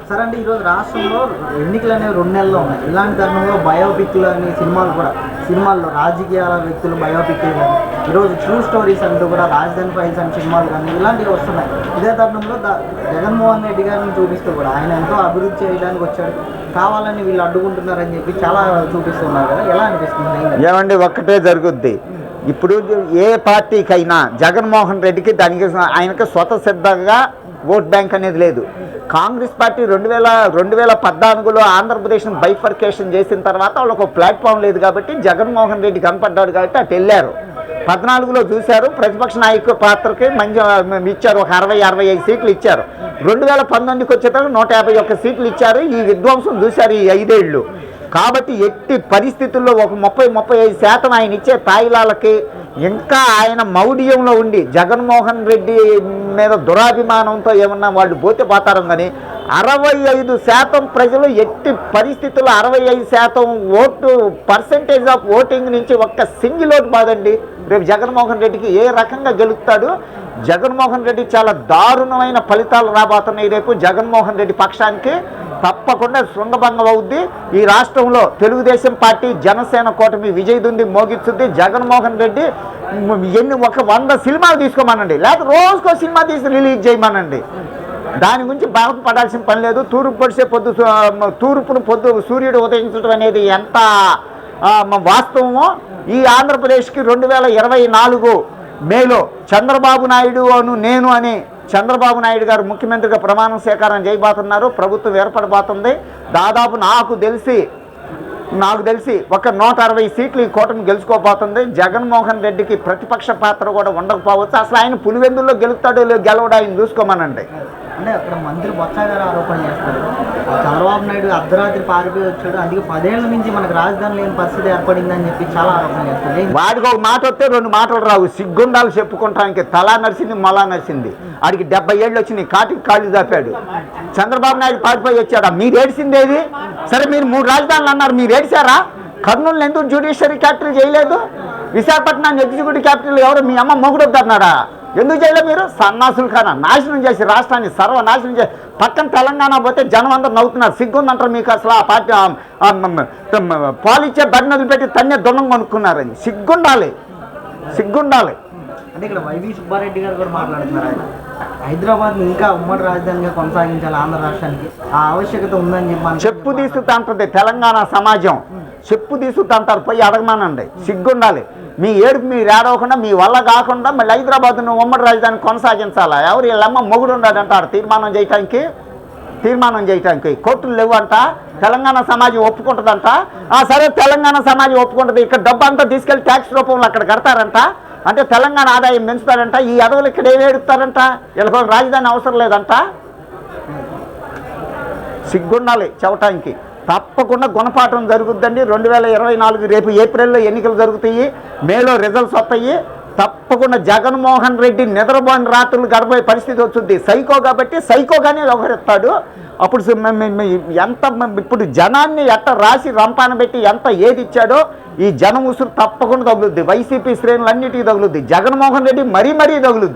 సరే అండి, ఈరోజు రాష్ట్రంలో ఎన్నికలు అనేవి 2 నెలల్లో ఉన్నాయి. ఇలాంటి తరుణంలో బయోపిక్లు అని సినిమాల్లో రాజకీయాల వ్యక్తులు బయోపిక్లు కానీ, ఈరోజు ట్రూ స్టోరీస్ అంటూ కూడా రాజధాని ఫైల్స్ అని సినిమాలు కానీ ఇలాంటివి వస్తున్నాయి. ఇదే తరుణంలో జగన్మోహన్ రెడ్డి గారిని చూపిస్తూ కూడా ఆయన ఎంతో అభివృద్ధి చేయడానికి వచ్చాడు, కావాలని వీళ్ళు అడ్డుకుంటున్నారని చెప్పి చాలా చూపిస్తున్నారు కదా, ఎలా అనిపిస్తుంది? ఏమండి, ఒక్కటే జరుగుద్ది. ఇప్పుడు ఏ పార్టీకైనా జగన్మోహన్ రెడ్డికి దానికి ఆయనకి స్వతసిద్ధంగా ఓట్ బ్యాంక్ అనేది లేదు. కాంగ్రెస్ పార్టీ 2014లో ఆంధ్రప్రదేశ్ను బైఫర్కేషన్ చేసిన తర్వాత వాళ్ళకు ప్లాట్ఫామ్ లేదు కాబట్టి జగన్మోహన్ రెడ్డి కనపడ్డాడు కాబట్టి అటు వెళ్ళారు. 14లో చూశారు, ప్రతిపక్ష నాయకు పాత్రకి మంచి ఇచ్చారు, ఒక 60-65 సీట్లు ఇచ్చారు. 2019కి వచ్చేటప్పుడు 151 సీట్లు ఇచ్చారు. ఈ విధ్వంసం చూశారు ఈ 5 ఏళ్ళు. కాబట్టి ఎట్టి పరిస్థితుల్లో ఒక 30-35% ఆయన ఇచ్చే తాయిలాలకి ఇంకా ఆయన మౌఢ్యంలో ఉండి జగన్మోహన్ రెడ్డి మీద దురాభిమానంతో ఏమన్నా వాళ్ళు పోతే పోతారు. కానీ 65% ప్రజలు ఎట్టి పరిస్థితుల్లో 65% ఓటు పర్సెంటేజ్ ఆఫ్ ఓటింగ్ నుంచి ఒక్క సింగిల్ ఓటు బాదండి. రేపు జగన్మోహన్ రెడ్డికి ఏ రకంగా గెలుస్తాడు? జగన్మోహన్ రెడ్డి చాలా దారుణమైన ఫలితాలు రాబోతున్నాయి. రేపు జగన్మోహన్ రెడ్డి పక్షానికి తప్పకుండా శృంగభంగం అవుద్ది. ఈ రాష్ట్రంలో తెలుగుదేశం పార్టీ జనసేన కూటమి విజయదుంది మోగిస్తుంది. జగన్మోహన్ రెడ్డి ఒక 100 సినిమాలు తీసుకోమనండి, లేకపోతే రోజుకో సినిమా తీసి రిలీజ్ చేయమనండి. దాని గురించి బాధపడాల్సిన పని లేదు. తూర్పును పొద్దు సూర్యుడు ఉదయించడం అనేది ఎంత వాస్తవమో ఈ ఆంధ్రప్రదేశ్కి 2024 మేలో చంద్రబాబు నాయుడు నేను అని చంద్రబాబు నాయుడు గారు ముఖ్యమంత్రిగా ప్రమాణ స్వీకారం చేయబోతున్నారు. ప్రభుత్వం ఏర్పడబోతుంది. దాదాపు నాకు తెలిసి ఒక 160 సీట్లు ఈ కూటమి గెలుచుకోబోతుంది. జగన్మోహన్ రెడ్డికి ప్రతిపక్ష పాత్ర కూడా ఉండకపోవచ్చు. అసలు ఆయన పులివెందుల్లో గెలుస్తాడో గెలవడా ఆయన చూసుకోమనండి. అంటే అక్కడ మంత్రి బొత్స గారు ఆరోపణ చేస్తారు, చంద్రబాబు నాయుడు అర్ధరాత్రి పారిపోయి వచ్చాడు, అందుకే 10 ఏళ్ల నుంచి మనకు రాజధాని లేని పరిస్థితి ఏర్పడిందని చెప్పి చాలా ఆరోపణ చేస్తారు. వాడికి ఒక మాట వస్తే 2 మాటలు రావు. సిగ్గుండాలు చెప్పుకుంటానికి తలా నరిసింది మొలా నరిసింది. ఆడికి 70 ఏళ్ళు వచ్చినాయి, కాటికి కాళ్ళు దాపాడు. చంద్రబాబు నాయుడు పారిపోయి వచ్చాడా? మీరు ఏడిసిందేది? సరే, మీరు 3 రాజధానులు అన్నారు, మీరు ఏడిశారా? కర్నూలు ఎందుకు జ్యుడిషియరీ క్యాపిటల్ చేయలేదు? విశాఖపట్నాన్ని ఎగ్జిక్యూటివ్ క్యాపిటల్ ఎవరు మీ అమ్మ మొగుడు వద్దన్నాడా? ఎందుకు చేయలేదు? మీరు సన్నాసులు కానా నాశనం చేసి రాష్ట్రాన్ని సర్వనాశనం చేసి పక్కన తెలంగాణ పోతే జనం అందరూ నవ్వుతున్నారు. సిగ్గుందంటారు మీకు అసలు ఆ పార్టీ పాలిచ్చే బడి వదిలిపెట్టి తన్నే దొండం కొనుక్కున్నారని. సిగ్గుండాలి. అంటే ఇక్కడ వైవి సుబ్బారెడ్డి గారు కూడా మాట్లాడుతున్నారు, ఆయన హైదరాబాద్ ఇంకా ఉమ్మడి రాజధానిగా కొనసాగించాలి ఆంధ్ర రాష్ట్రానికి, ఆ ఆవశ్యకత ఉందని చెప్పి చెప్పు తీసుకుంటుంది తెలంగాణ సమాజం. చెప్పు తీసుకుంటారు, పోయి అడగమానండి. సిగ్గుండాలి. మీ ఏడుపు మీరు ఏడవకుండా మీ వల్ల కాకుండా మళ్ళీ హైదరాబాద్ను ఉమ్మడి రాజధాని కొనసాగించాలా? ఎవరు వీళ్ళమ్మ మొగుడు ఉన్నాడంటారు తీర్మానం చేయటానికి కోర్టులు లేవు అంట. తెలంగాణ సమాజం ఒప్పుకుంటుందంట. సరే, తెలంగాణ సమాజం ఒప్పుకుంటుంది. ఇక్కడ డబ్బు అంతా తీసుకెళ్లి ట్యాక్స్ రూపంలో అక్కడ కడతారంట. అంటే తెలంగాణ ఆదాయం పెంచుతారంట. ఈ అడవులు ఇక్కడ ఏమి ఏడుస్తారంట? వీళ్ళకి రాజధాని అవసరం లేదంట. సిగ్గుండాలి చెప్పటానికి. తప్పకుండా గుణపాఠం జరుగుద్దండి. 2024 రేపు ఏప్రిల్లో ఎన్నికలు జరుగుతాయి, మేలో రిజల్ట్స్ వస్తాయి. తప్పకుండా జగన్మోహన్ రెడ్డి నిద్రపోని రాత్రులు గడపే పరిస్థితి వచ్చింది. సైకో కాబట్టి సైకోగానే వ్యవహరిస్తాడు. అప్పుడు ఇప్పుడు జనాన్ని ఎట్ట రాసి రంపాన పెట్టి ఎంత ఏది ఇచ్చాడో ఈ జనం ఉసురు తప్పకుండా తగులుద్ది. వైసీపీ శ్రేణులన్నిటికీ తగులుద్ది. జగన్మోహన్ రెడ్డి మరీ తగులుద్ది.